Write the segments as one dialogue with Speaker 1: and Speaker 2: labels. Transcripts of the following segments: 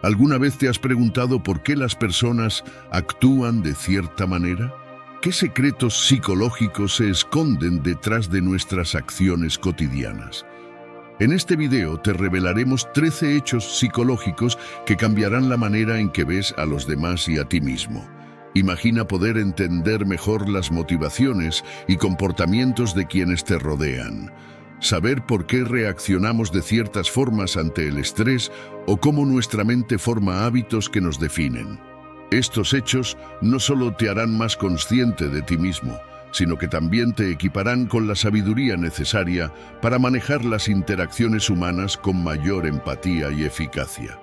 Speaker 1: ¿Alguna vez te has preguntado por qué las personas actúan de cierta manera? ¿Qué secretos psicológicos se esconden detrás de nuestras acciones cotidianas? En este video te revelaremos 13 hechos psicológicos que cambiarán la manera en que ves a los demás y a ti mismo. Imagina poder entender mejor las motivaciones y comportamientos de quienes te rodean. Saber por qué reaccionamos de ciertas formas ante el estrés o cómo nuestra mente forma hábitos que nos definen. Estos hechos no solo te harán más consciente de ti mismo, sino que también te equiparán con la sabiduría necesaria para manejar las interacciones humanas con mayor empatía y eficacia.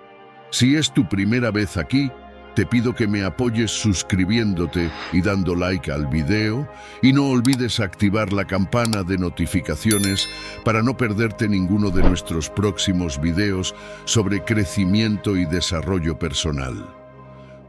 Speaker 1: Si es tu primera vez aquí, te pido que me apoyes suscribiéndote y dando like al video, y no olvides activar la campana de notificaciones para no perderte ninguno de nuestros próximos videos sobre crecimiento y desarrollo personal.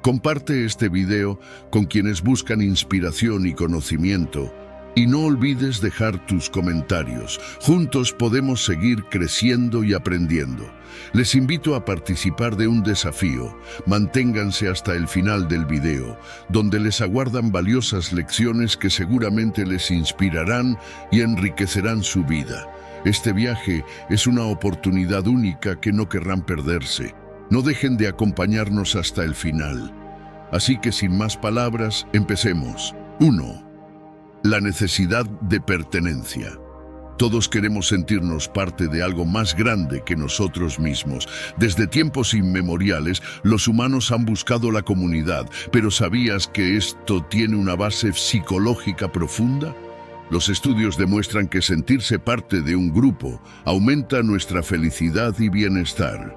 Speaker 1: Comparte este video con quienes buscan inspiración y conocimiento, y no olvides dejar tus comentarios. Juntos podemos seguir creciendo y aprendiendo. Les invito a participar de un desafío. Manténganse hasta el final del video, donde les aguardan valiosas lecciones que seguramente les inspirarán y enriquecerán su vida. Este viaje es una oportunidad única que no querrán perderse. No dejen de acompañarnos hasta el final. Así que sin más palabras, empecemos. 1. La necesidad de pertenencia. Todos queremos sentirnos parte de algo más grande que nosotros mismos. Desde tiempos inmemoriales, los humanos han buscado la comunidad, pero ¿sabías que esto tiene una base psicológica profunda? Los estudios demuestran que sentirse parte de un grupo aumenta nuestra felicidad y bienestar.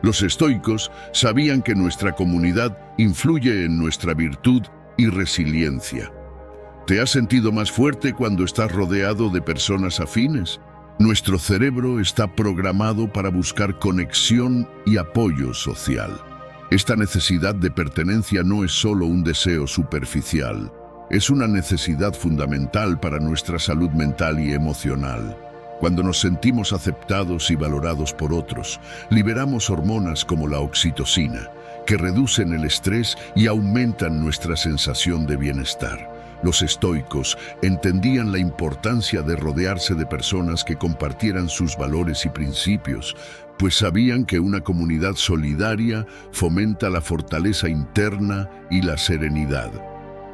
Speaker 1: Los estoicos sabían que nuestra comunidad influye en nuestra virtud y resiliencia. ¿Te has sentido más fuerte cuando estás rodeado de personas afines? Nuestro cerebro está programado para buscar conexión y apoyo social. Esta necesidad de pertenencia no es solo un deseo superficial, es una necesidad fundamental para nuestra salud mental y emocional. Cuando nos sentimos aceptados y valorados por otros, liberamos hormonas como la oxitocina, que reducen el estrés y aumentan nuestra sensación de bienestar. Los estoicos entendían la importancia de rodearse de personas que compartieran sus valores y principios, pues sabían que una comunidad solidaria fomenta la fortaleza interna y la serenidad.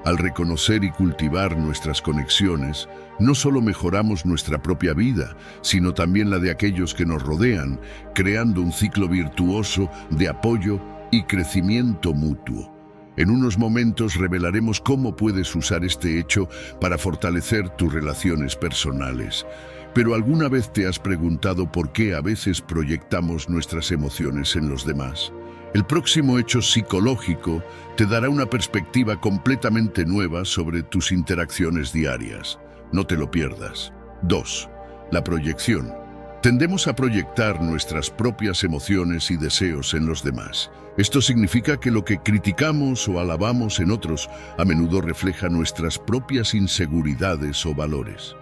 Speaker 1: Al reconocer y cultivar nuestras conexiones, no solo mejoramos nuestra propia vida, sino también la de aquellos que nos rodean, creando un ciclo virtuoso de apoyo y crecimiento mutuo. En unos momentos revelaremos cómo puedes usar este hecho para fortalecer tus relaciones personales. Pero ¿alguna vez te has preguntado por qué a veces proyectamos nuestras emociones en los demás? El próximo hecho psicológico te dará una perspectiva completamente nueva sobre tus interacciones diarias. No te lo pierdas. 2. La proyección. Tendemos a proyectar nuestras propias emociones y deseos en los demás. Esto significa que lo que criticamos o alabamos en otros a menudo refleja nuestras propias inseguridades o valores.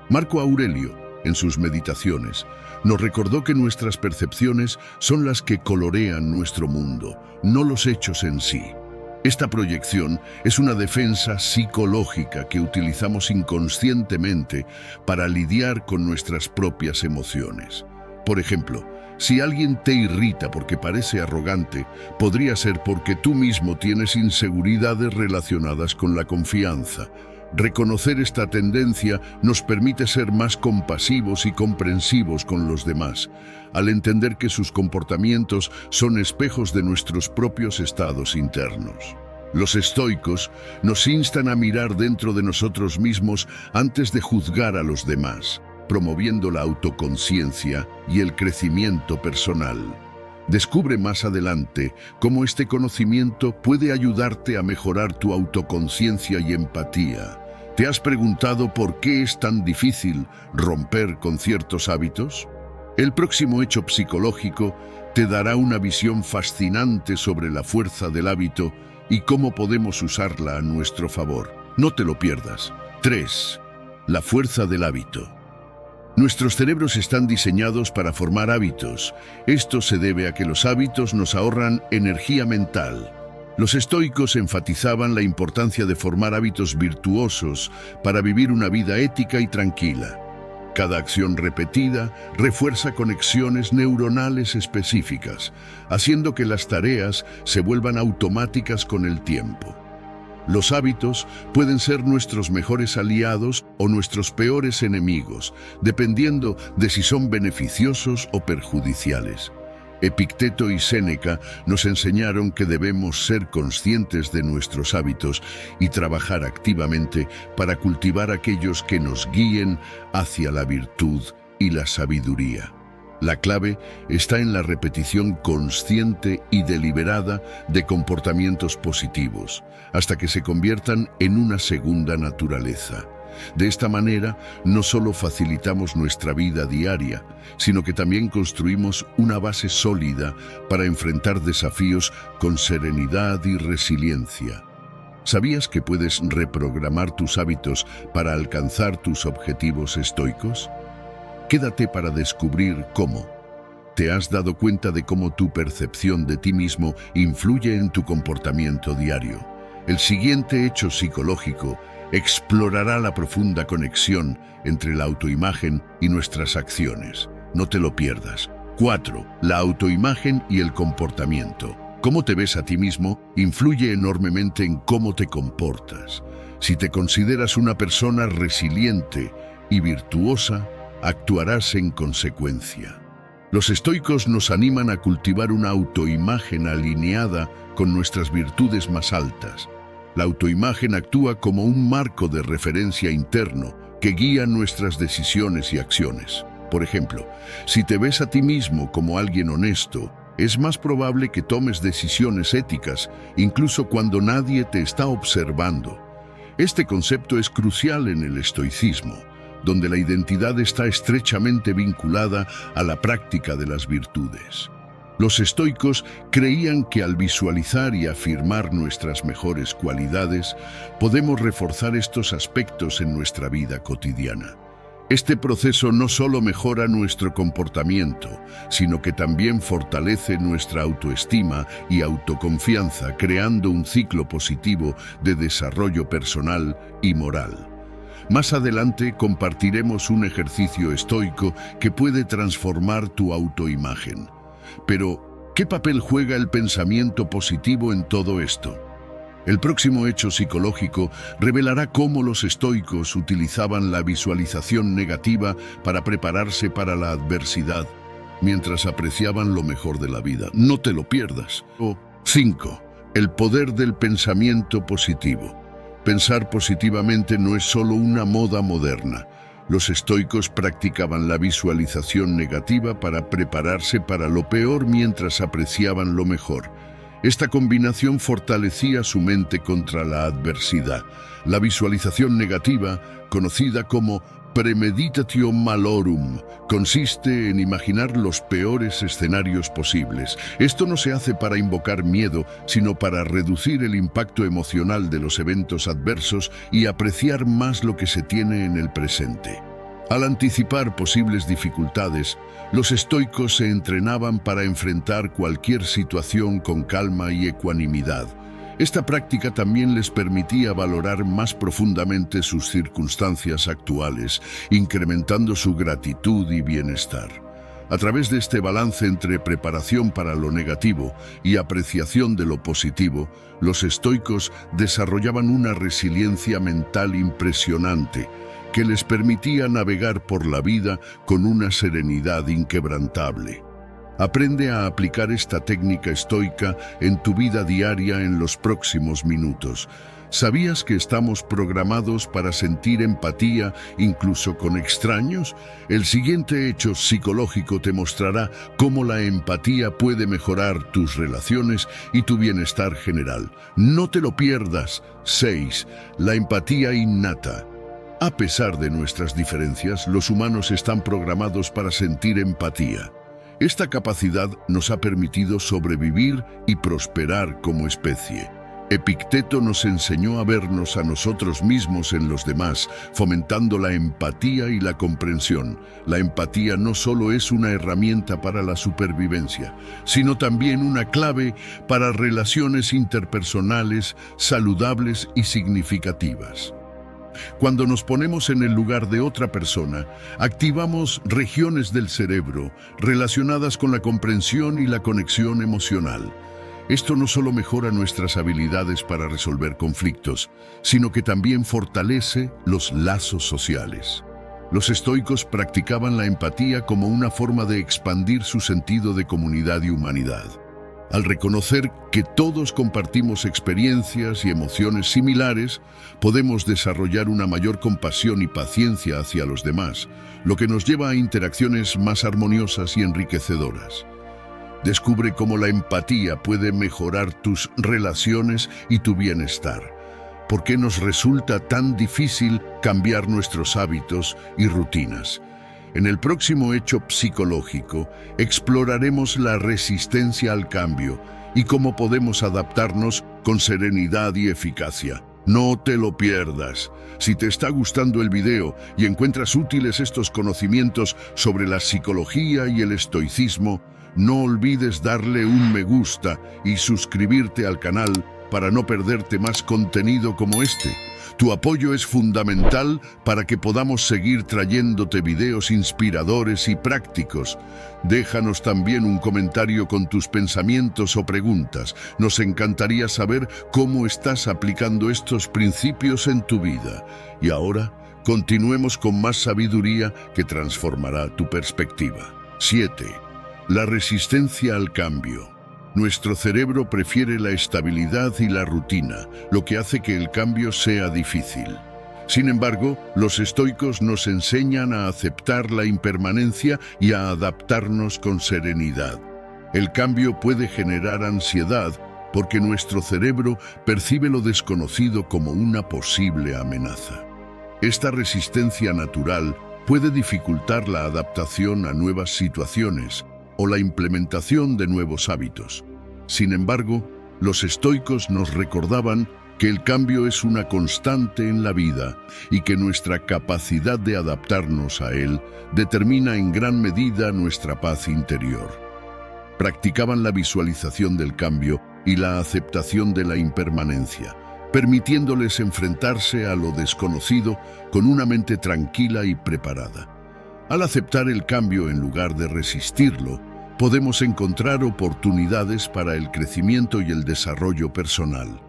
Speaker 1: Marco Aurelio, en sus meditaciones, nos recordó que nuestras percepciones son las que colorean nuestro mundo, no los hechos en sí. Esta proyección es una defensa psicológica que utilizamos inconscientemente para lidiar con nuestras propias emociones. Por ejemplo, si alguien te irrita porque parece arrogante, podría ser porque tú mismo tienes inseguridades relacionadas con la confianza. Reconocer esta tendencia nos permite ser más compasivos y comprensivos con los demás, al entender que sus comportamientos son espejos de nuestros propios estados internos. Los estoicos nos instan a mirar dentro de nosotros mismos antes de juzgar a los demás, promoviendo la autoconciencia y el crecimiento personal. Descubre más adelante cómo este conocimiento puede ayudarte a mejorar tu autoconciencia y empatía. ¿Te has preguntado por qué es tan difícil romper con ciertos hábitos? El próximo hecho psicológico te dará una visión fascinante sobre la fuerza del hábito y cómo podemos usarla a nuestro favor. No te lo pierdas. 3. La fuerza del hábito. Nuestros cerebros están diseñados para formar hábitos. Esto se debe a que los hábitos nos ahorran energía mental. Los estoicos enfatizaban la importancia de formar hábitos virtuosos para vivir una vida ética y tranquila. Cada acción repetida refuerza conexiones neuronales específicas, haciendo que las tareas se vuelvan automáticas con el tiempo. Los hábitos pueden ser nuestros mejores aliados o nuestros peores enemigos, dependiendo de si son beneficiosos o perjudiciales. Epicteto y Séneca nos enseñaron que debemos ser conscientes de nuestros hábitos y trabajar activamente para cultivar aquellos que nos guíen hacia la virtud y la sabiduría. La clave está en la repetición consciente y deliberada de comportamientos positivos, hasta que se conviertan en una segunda naturaleza. De esta manera, no solo facilitamos nuestra vida diaria, sino que también construimos una base sólida para enfrentar desafíos con serenidad y resiliencia. ¿Sabías que puedes reprogramar tus hábitos para alcanzar tus objetivos estoicos? Quédate para descubrir cómo. ¿Te has dado cuenta de cómo tu percepción de ti mismo influye en tu comportamiento diario? El siguiente hecho psicológico explorará la profunda conexión entre la autoimagen y nuestras acciones. No te lo pierdas. 4. La autoimagen y el comportamiento. Cómo te ves a ti mismo influye enormemente en cómo te comportas. Si te consideras una persona resiliente y virtuosa, actuarás en consecuencia. Los estoicos nos animan a cultivar una autoimagen alineada con nuestras virtudes más altas. La autoimagen actúa como un marco de referencia interno que guía nuestras decisiones y acciones. Por ejemplo, si te ves a ti mismo como alguien honesto, es más probable que tomes decisiones éticas, incluso cuando nadie te está observando. Este concepto es crucial en el estoicismo, donde la identidad está estrechamente vinculada a la práctica de las virtudes. Los estoicos creían que al visualizar y afirmar nuestras mejores cualidades, podemos reforzar estos aspectos en nuestra vida cotidiana. Este proceso no solo mejora nuestro comportamiento, sino que también fortalece nuestra autoestima y autoconfianza, creando un ciclo positivo de desarrollo personal y moral. Más adelante compartiremos un ejercicio estoico que puede transformar tu autoimagen. Pero, ¿qué papel juega el pensamiento positivo en todo esto? El próximo hecho psicológico revelará cómo los estoicos utilizaban la visualización negativa para prepararse para la adversidad, mientras apreciaban lo mejor de la vida. No te lo pierdas. 5. El poder del pensamiento positivo. Pensar positivamente no es solo una moda moderna. Los estoicos practicaban la visualización negativa para prepararse para lo peor mientras apreciaban lo mejor. Esta combinación fortalecía su mente contra la adversidad. La visualización negativa, conocida como premeditatio malorum, consiste en imaginar los peores escenarios posibles. Esto no se hace para invocar miedo, sino para reducir el impacto emocional de los eventos adversos y apreciar más lo que se tiene en el presente. Al anticipar posibles dificultades, los estoicos se entrenaban para enfrentar cualquier situación con calma y ecuanimidad. Esta práctica también les permitía valorar más profundamente sus circunstancias actuales, incrementando su gratitud y bienestar. A través de este balance entre preparación para lo negativo y apreciación de lo positivo, los estoicos desarrollaban una resiliencia mental impresionante que les permitía navegar por la vida con una serenidad inquebrantable. Aprende a aplicar esta técnica estoica en tu vida diaria en los próximos minutos. ¿Sabías que estamos programados para sentir empatía incluso con extraños? El siguiente hecho psicológico te mostrará cómo la empatía puede mejorar tus relaciones y tu bienestar general. No te lo pierdas. 6. La empatía innata. A pesar de nuestras diferencias, los humanos están programados para sentir empatía. Esta capacidad nos ha permitido sobrevivir y prosperar como especie. Epicteto nos enseñó a vernos a nosotros mismos en los demás, fomentando la empatía y la comprensión. La empatía no solo es una herramienta para la supervivencia, sino también una clave para relaciones interpersonales saludables y significativas. Cuando nos ponemos en el lugar de otra persona, activamos regiones del cerebro relacionadas con la comprensión y la conexión emocional. Esto no solo mejora nuestras habilidades para resolver conflictos, sino que también fortalece los lazos sociales. Los estoicos practicaban la empatía como una forma de expandir su sentido de comunidad y humanidad. Al reconocer que todos compartimos experiencias y emociones similares, podemos desarrollar una mayor compasión y paciencia hacia los demás, lo que nos lleva a interacciones más armoniosas y enriquecedoras. Descubre cómo la empatía puede mejorar tus relaciones y tu bienestar. ¿Por qué nos resulta tan difícil cambiar nuestros hábitos y rutinas? En el próximo hecho psicológico, exploraremos la resistencia al cambio y cómo podemos adaptarnos con serenidad y eficacia. No te lo pierdas. Si te está gustando el video y encuentras útiles estos conocimientos sobre la psicología y el estoicismo, no olvides darle un me gusta y suscribirte al canal para no perderte más contenido como este. Tu apoyo es fundamental para que podamos seguir trayéndote videos inspiradores y prácticos. Déjanos también un comentario con tus pensamientos o preguntas. Nos encantaría saber cómo estás aplicando estos principios en tu vida. Y ahora, continuemos con más sabiduría que transformará tu perspectiva. 7. La resistencia al cambio. Nuestro cerebro prefiere la estabilidad y la rutina, lo que hace que el cambio sea difícil. Sin embargo, los estoicos nos enseñan a aceptar la impermanencia y a adaptarnos con serenidad. El cambio puede generar ansiedad porque nuestro cerebro percibe lo desconocido como una posible amenaza. Esta resistencia natural puede dificultar la adaptación a nuevas situaciones o la implementación de nuevos hábitos. Sin embargo, los estoicos nos recordaban que el cambio es una constante en la vida y que nuestra capacidad de adaptarnos a él determina en gran medida nuestra paz interior. Practicaban la visualización del cambio y la aceptación de la impermanencia, permitiéndoles enfrentarse a lo desconocido con una mente tranquila y preparada. Al aceptar el cambio en lugar de resistirlo, podemos encontrar oportunidades para el crecimiento y el desarrollo personal.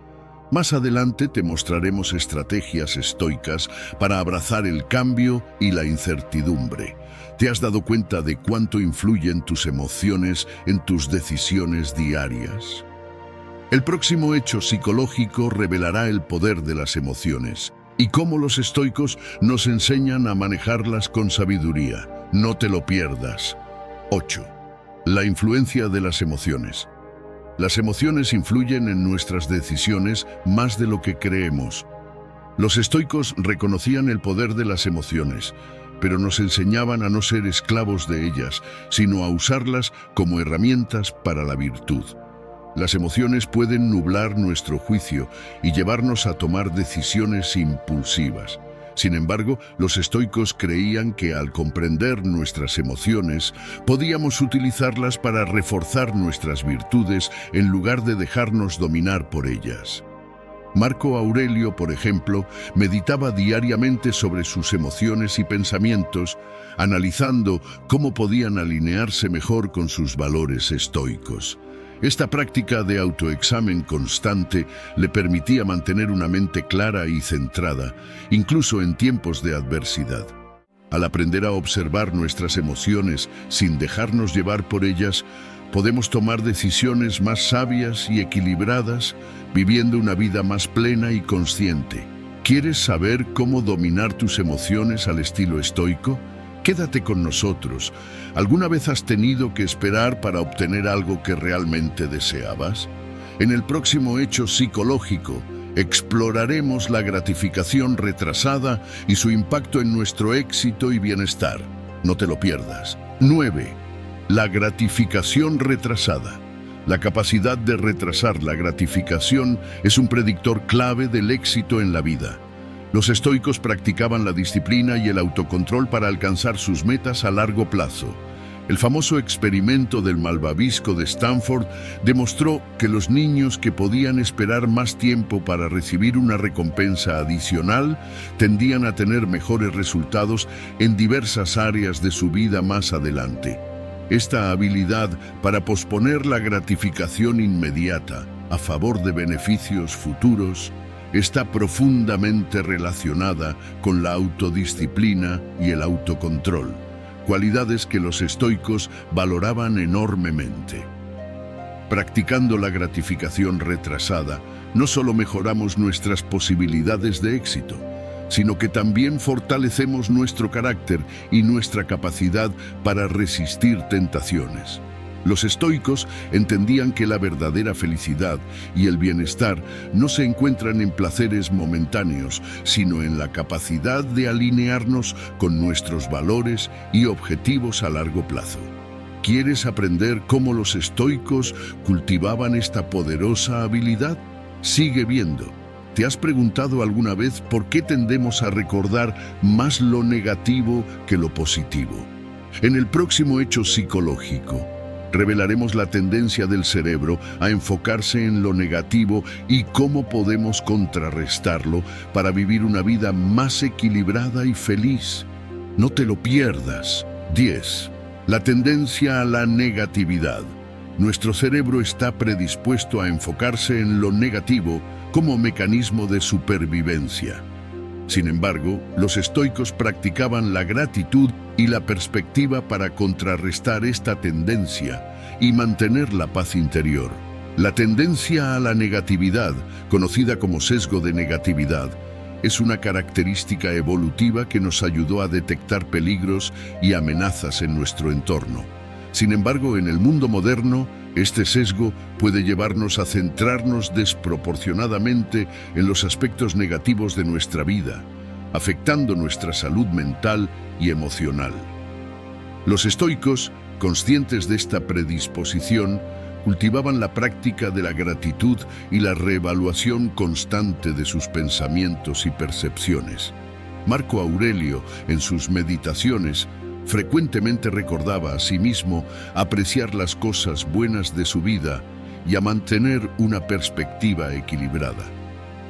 Speaker 1: Más adelante te mostraremos estrategias estoicas para abrazar el cambio y la incertidumbre. ¿Te has dado cuenta de cuánto influyen tus emociones en tus decisiones diarias? El próximo hecho psicológico revelará el poder de las emociones y cómo los estoicos nos enseñan a manejarlas con sabiduría. No te lo pierdas. 8. La influencia de las emociones. Las emociones influyen en nuestras decisiones más de lo que creemos. Los estoicos reconocían el poder de las emociones, pero nos enseñaban a no ser esclavos de ellas, sino a usarlas como herramientas para la virtud. Las emociones pueden nublar nuestro juicio y llevarnos a tomar decisiones impulsivas. Sin embargo, los estoicos creían que al comprender nuestras emociones, podíamos utilizarlas para reforzar nuestras virtudes en lugar de dejarnos dominar por ellas. Marco Aurelio, por ejemplo, meditaba diariamente sobre sus emociones y pensamientos, analizando cómo podían alinearse mejor con sus valores estoicos. Esta práctica de autoexamen constante le permitía mantener una mente clara y centrada, incluso en tiempos de adversidad. Al aprender a observar nuestras emociones sin dejarnos llevar por ellas, podemos tomar decisiones más sabias y equilibradas, viviendo una vida más plena y consciente. ¿Quieres saber cómo dominar tus emociones al estilo estoico? Quédate con nosotros. ¿Alguna vez has tenido que esperar para obtener algo que realmente deseabas? En el próximo hecho psicológico, exploraremos la gratificación retrasada y su impacto en nuestro éxito y bienestar. No te lo pierdas. 9. La gratificación retrasada. La capacidad de retrasar la gratificación es un predictor clave del éxito en la vida. Los estoicos practicaban la disciplina y el autocontrol para alcanzar sus metas a largo plazo. El famoso experimento del malvavisco de Stanford demostró que los niños que podían esperar más tiempo para recibir una recompensa adicional tendían a tener mejores resultados en diversas áreas de su vida más adelante. Esta habilidad para posponer la gratificación inmediata a favor de beneficios futuros está profundamente relacionada con la autodisciplina y el autocontrol, cualidades que los estoicos valoraban enormemente. Practicando la gratificación retrasada, no solo mejoramos nuestras posibilidades de éxito, sino que también fortalecemos nuestro carácter y nuestra capacidad para resistir tentaciones. Los estoicos entendían que la verdadera felicidad y el bienestar no se encuentran en placeres momentáneos, sino en la capacidad de alinearnos con nuestros valores y objetivos a largo plazo. ¿Quieres aprender cómo los estoicos cultivaban esta poderosa habilidad? Sigue viendo. ¿Te has preguntado alguna vez por qué tendemos a recordar más lo negativo que lo positivo? En el próximo hecho psicológico, revelaremos la tendencia del cerebro a enfocarse en lo negativo y cómo podemos contrarrestarlo para vivir una vida más equilibrada y feliz. No te lo pierdas. 10. La tendencia a la negatividad. Nuestro cerebro está predispuesto a enfocarse en lo negativo como mecanismo de supervivencia. Sin embargo, los estoicos practicaban la gratitud y la perspectiva para contrarrestar esta tendencia y mantener la paz interior. La tendencia a la negatividad, conocida como sesgo de negatividad, es una característica evolutiva que nos ayudó a detectar peligros y amenazas en nuestro entorno. Sin embargo, en el mundo moderno, este sesgo puede llevarnos a centrarnos desproporcionadamente en los aspectos negativos de nuestra vida, afectando nuestra salud mental y emocional. Los estoicos, conscientes de esta predisposición, cultivaban la práctica de la gratitud y la reevaluación constante de sus pensamientos y percepciones. Marco Aurelio, en sus meditaciones, frecuentemente recordaba a sí mismo apreciar las cosas buenas de su vida y a mantener una perspectiva equilibrada.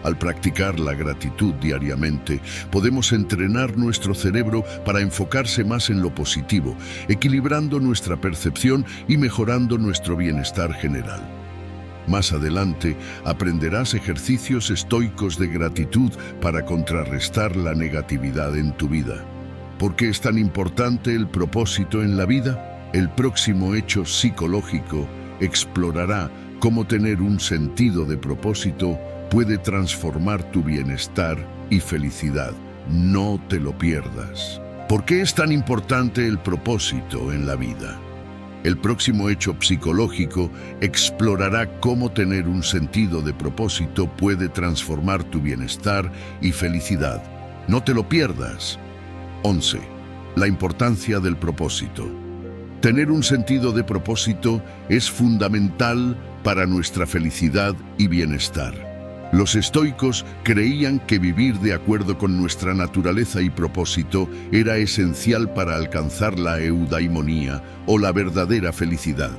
Speaker 1: Al practicar la gratitud diariamente, podemos entrenar nuestro cerebro para enfocarse más en lo positivo, equilibrando nuestra percepción y mejorando nuestro bienestar general. Más adelante, aprenderás ejercicios estoicos de gratitud para contrarrestar la negatividad en tu vida. ¿Por qué es tan importante el propósito en la vida? El próximo hecho psicológico explorará cómo tener un sentido de propósito puede transformar tu bienestar y felicidad. No te lo pierdas. ¿Por qué es tan importante el propósito en la vida? El próximo hecho psicológico explorará cómo tener un sentido de propósito puede transformar tu bienestar y felicidad. No te lo pierdas. 11. La importancia del propósito. Tener un sentido de propósito es fundamental para nuestra felicidad y bienestar. Los estoicos creían que vivir de acuerdo con nuestra naturaleza y propósito era esencial para alcanzar la eudaimonía o la verdadera felicidad.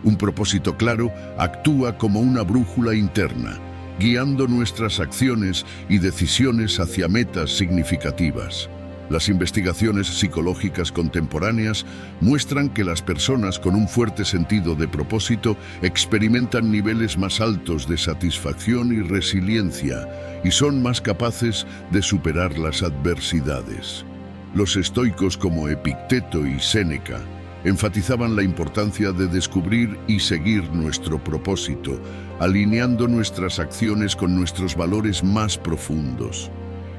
Speaker 1: Un propósito claro actúa como una brújula interna, guiando nuestras acciones y decisiones hacia metas significativas. Las investigaciones psicológicas contemporáneas muestran que las personas con un fuerte sentido de propósito experimentan niveles más altos de satisfacción y resiliencia y son más capaces de superar las adversidades. Los estoicos como Epicteto y Séneca enfatizaban la importancia de descubrir y seguir nuestro propósito, alineando nuestras acciones con nuestros valores más profundos.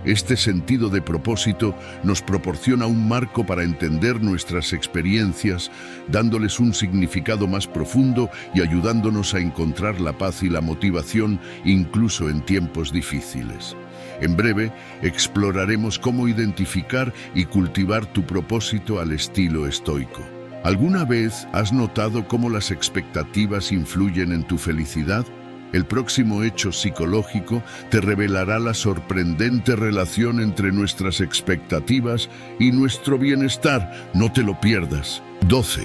Speaker 1: Este sentido de propósito nos proporciona un marco para entender nuestras experiencias, dándoles un significado más profundo y ayudándonos a encontrar la paz y la motivación incluso en tiempos difíciles. En breve, exploraremos cómo identificar y cultivar tu propósito al estilo estoico. ¿Alguna vez has notado cómo las expectativas influyen en tu felicidad? El próximo hecho psicológico te revelará la sorprendente relación entre nuestras expectativas y nuestro bienestar. No te lo pierdas. 12.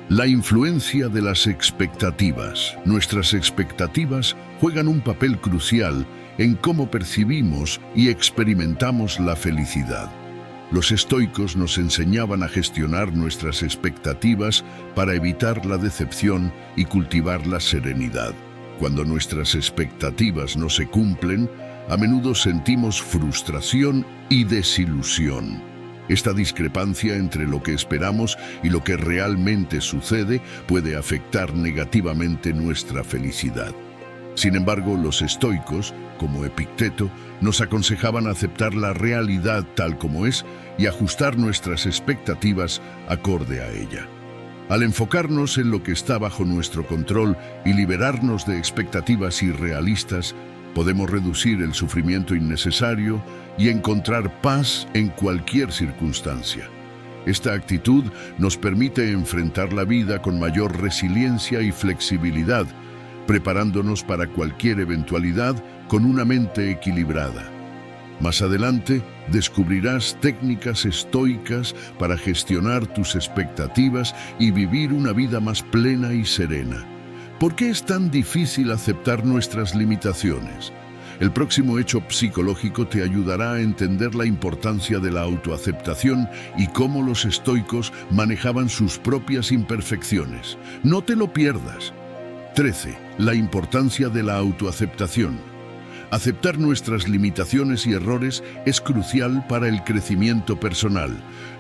Speaker 1: La influencia de las expectativas. Nuestras expectativas juegan un papel crucial en cómo percibimos y experimentamos la felicidad. Los estoicos nos enseñaban a gestionar nuestras expectativas para evitar la decepción y cultivar la serenidad. Cuando nuestras expectativas no se cumplen, a menudo sentimos frustración y desilusión. Esta discrepancia entre lo que esperamos y lo que realmente sucede puede afectar negativamente nuestra felicidad. Sin embargo, los estoicos, como Epicteto, nos aconsejaban aceptar la realidad tal como es y ajustar nuestras expectativas acorde a ella. Al enfocarnos en lo que está bajo nuestro control y liberarnos de expectativas irrealistas, podemos reducir el sufrimiento innecesario y encontrar paz en cualquier circunstancia. Esta actitud nos permite enfrentar la vida con mayor resiliencia y flexibilidad, preparándonos para cualquier eventualidad con una mente equilibrada. Más adelante, descubrirás técnicas estoicas para gestionar tus expectativas y vivir una vida más plena y serena. ¿Por qué es tan difícil aceptar nuestras limitaciones? El próximo hecho psicológico te ayudará a entender la importancia de la autoaceptación y cómo los estoicos manejaban sus propias imperfecciones. No te lo pierdas. 13. La importancia de la autoaceptación. Aceptar nuestras limitaciones y errores es crucial para el crecimiento personal.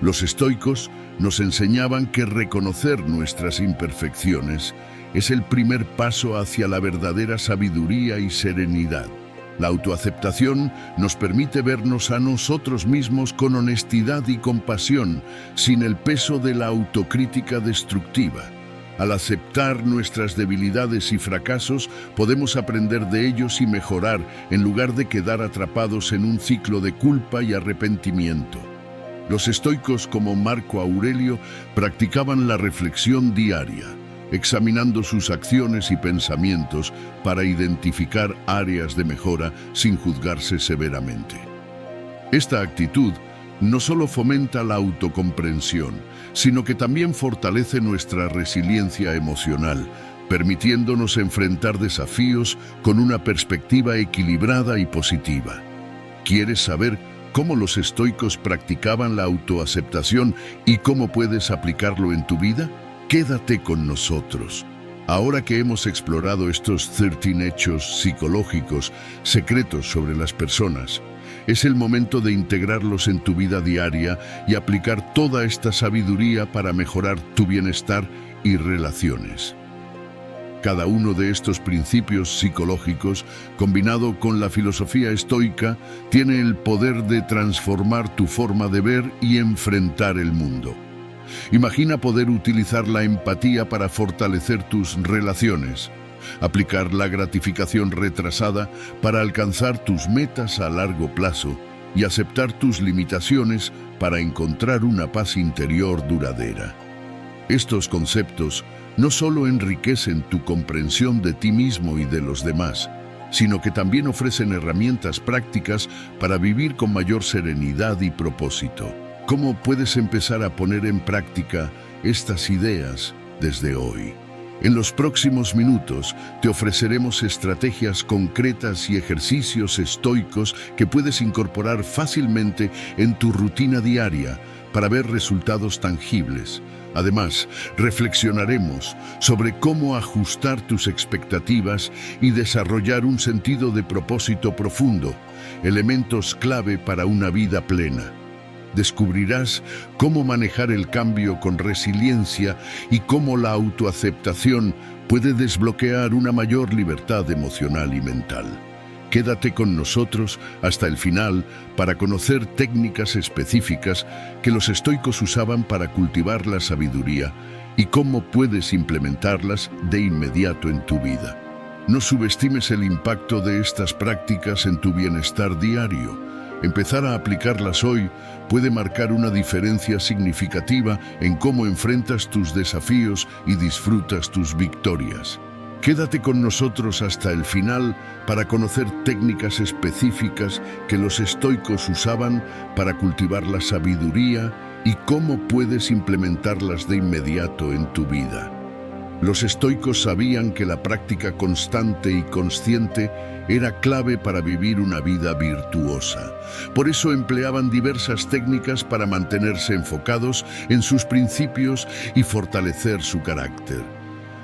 Speaker 1: Los estoicos nos enseñaban que reconocer nuestras imperfecciones es el primer paso hacia la verdadera sabiduría y serenidad. La autoaceptación nos permite vernos a nosotros mismos con honestidad y compasión, sin el peso de la autocrítica destructiva. Al aceptar nuestras debilidades y fracasos, podemos aprender de ellos y mejorar, en lugar de quedar atrapados en un ciclo de culpa y arrepentimiento. Los estoicos como Marco Aurelio practicaban la reflexión diaria, examinando sus acciones y pensamientos para identificar áreas de mejora sin juzgarse severamente. Esta actitud no solo fomenta la autocomprensión, sino que también fortalece nuestra resiliencia emocional, permitiéndonos enfrentar desafíos con una perspectiva equilibrada y positiva. ¿Quieres saber cómo los estoicos practicaban la autoaceptación y cómo puedes aplicarlo en tu vida? Quédate con nosotros. Ahora que hemos explorado estos 13 hechos psicológicos secretos sobre las personas, es el momento de integrarlos en tu vida diaria y aplicar toda esta sabiduría para mejorar tu bienestar y relaciones. Cada uno de estos principios psicológicos, combinado con la filosofía estoica, tiene el poder de transformar tu forma de ver y enfrentar el mundo. Imagina poder utilizar la empatía para fortalecer tus relaciones, aplicar la gratificación retrasada para alcanzar tus metas a largo plazo y aceptar tus limitaciones para encontrar una paz interior duradera. Estos conceptos no solo enriquecen tu comprensión de ti mismo y de los demás, sino que también ofrecen herramientas prácticas para vivir con mayor serenidad y propósito. ¿Cómo puedes empezar a poner en práctica estas ideas desde hoy? En los próximos minutos te ofreceremos estrategias concretas y ejercicios estoicos que puedes incorporar fácilmente en tu rutina diaria para ver resultados tangibles. Además, reflexionaremos sobre cómo ajustar tus expectativas y desarrollar un sentido de propósito profundo, elementos clave para una vida plena. Descubrirás cómo manejar el cambio con resiliencia y cómo la autoaceptación puede desbloquear una mayor libertad emocional y mental. Quédate con nosotros hasta el final para conocer técnicas específicas que los estoicos usaban para cultivar la sabiduría y cómo puedes implementarlas de inmediato en tu vida. No subestimes el impacto de estas prácticas en tu bienestar diario. Empezar a aplicarlas hoy puede marcar una diferencia significativa en cómo enfrentas tus desafíos y disfrutas tus victorias. Quédate con nosotros hasta el final para conocer técnicas específicas que los estoicos usaban para cultivar la sabiduría y cómo puedes implementarlas de inmediato en tu vida. Los estoicos sabían que la práctica constante y consciente era clave para vivir una vida virtuosa. Por eso empleaban diversas técnicas para mantenerse enfocados en sus principios y fortalecer su carácter.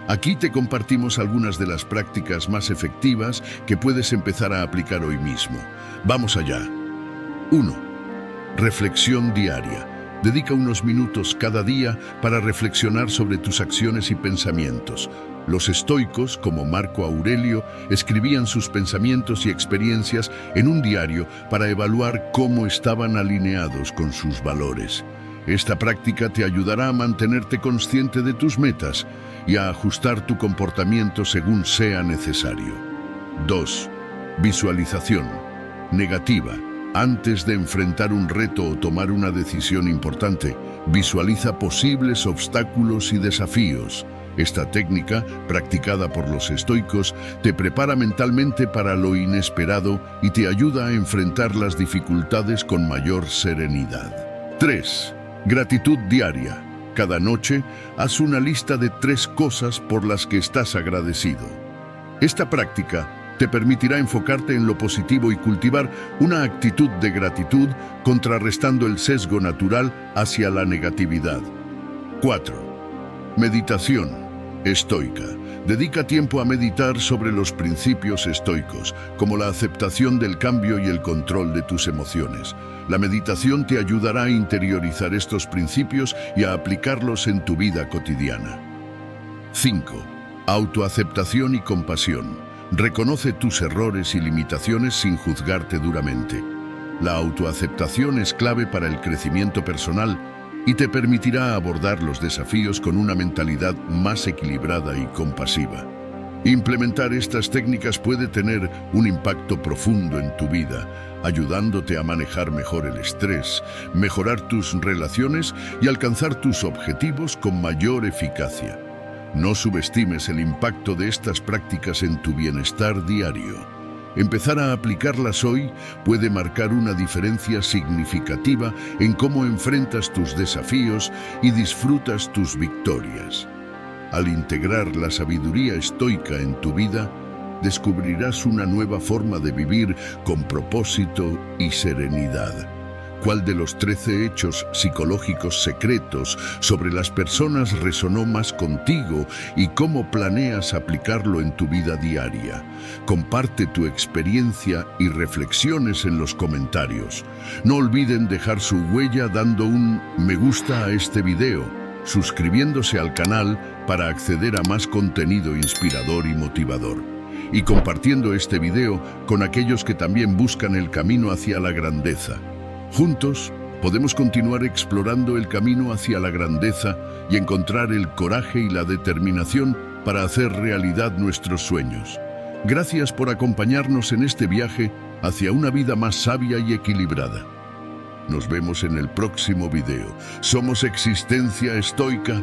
Speaker 1: Aquí te compartimos algunas de las prácticas más efectivas que puedes empezar a aplicar hoy mismo. Vamos allá. 1. Reflexión diaria. Dedica unos minutos cada día para reflexionar sobre tus acciones y pensamientos. Los estoicos, como Marco Aurelio, escribían sus pensamientos y experiencias en un diario para evaluar cómo estaban alineados con sus valores. Esta práctica te ayudará a mantenerte consciente de tus metas y a ajustar tu comportamiento según sea necesario. 2. Visualización negativa. Antes de enfrentar un reto o tomar una decisión importante, visualiza posibles obstáculos y desafíos. Esta técnica, practicada por los estoicos, te prepara mentalmente para lo inesperado y te ayuda a enfrentar las dificultades con mayor serenidad. 3. Gratitud diaria. Cada noche, haz una lista de 3 cosas por las que estás agradecido. Esta práctica te permitirá enfocarte en lo positivo y cultivar una actitud de gratitud, contrarrestando el sesgo natural hacia la negatividad. 4. Meditación estoica. Dedica tiempo a meditar sobre los principios estoicos, como la aceptación del cambio y el control de tus emociones. La meditación te ayudará a interiorizar estos principios y a aplicarlos en tu vida cotidiana. 5. Autoaceptación y compasión. Reconoce tus errores y limitaciones sin juzgarte duramente. La autoaceptación es clave para el crecimiento personal y te permitirá abordar los desafíos con una mentalidad más equilibrada y compasiva. Implementar estas técnicas puede tener un impacto profundo en tu vida, ayudándote a manejar mejor el estrés, mejorar tus relaciones y alcanzar tus objetivos con mayor eficacia. No subestimes el impacto de estas prácticas en tu bienestar diario. Empezar a aplicarlas hoy puede marcar una diferencia significativa en cómo enfrentas tus desafíos y disfrutas tus victorias. Al integrar la sabiduría estoica en tu vida, descubrirás una nueva forma de vivir con propósito y serenidad. ¿Cuál de los 13 hechos psicológicos secretos sobre las personas resonó más contigo y cómo planeas aplicarlo en tu vida diaria? Comparte tu experiencia y reflexiones en los comentarios. No olviden dejar su huella dando un me gusta a este video, suscribiéndose al canal para acceder a más contenido inspirador y motivador, y compartiendo este video con aquellos que también buscan el camino hacia la grandeza. Juntos, podemos continuar explorando el camino hacia la grandeza y encontrar el coraje y la determinación para hacer realidad nuestros sueños. Gracias por acompañarnos en este viaje hacia una vida más sabia y equilibrada. Nos vemos en el próximo video. Somos Existencia Estoica.